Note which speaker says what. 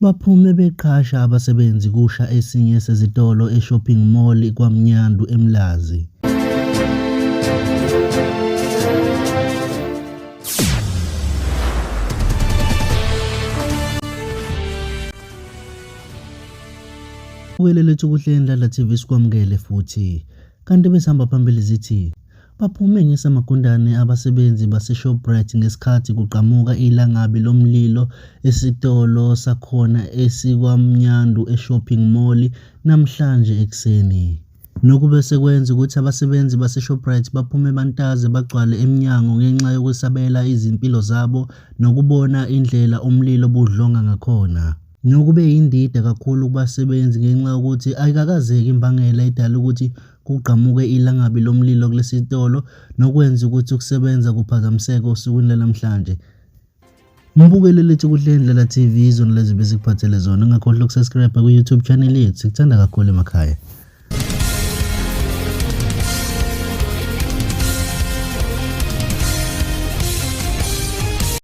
Speaker 1: Baphume beqhasha abasebenzi kusha esinye sezitolo e-shopping mall Kwamnyandu Emlazi. Lethu kuhle la TV sikwamukele futhi kanti besihamba phambili zithi baphume ngesamagundane abasebenzi base-Shoprite ngesikhathi kuqhamuka ilangabi lomlilo esitolo sakhona esiKwamnyandu e-shopping mall namhlanje ekseni. Nokube sekwenza ukuthi abasebenzi base-Shoprite baphume bantaze bagcwale eminyango ngenxa yokusabela izimpilo zabo nokubona indlela umlilo budlonga ngakhona. Nokube indida kakhulu kubasebenzi ngenxa yokuthi ayikakazeki imbangela edala ukuthi kuqhamuke ilangabi lomlilo kulesitolo nokwenza ukuthi ukusebenza kuphazamiseke osukwini namhlanje. Mbukele lethu kuhle la TV izona lezi besikuphathele zona, ungakhohlwa ukusubscribe ku YouTube channel yethu, sikuthanda kakhulu emakhaya.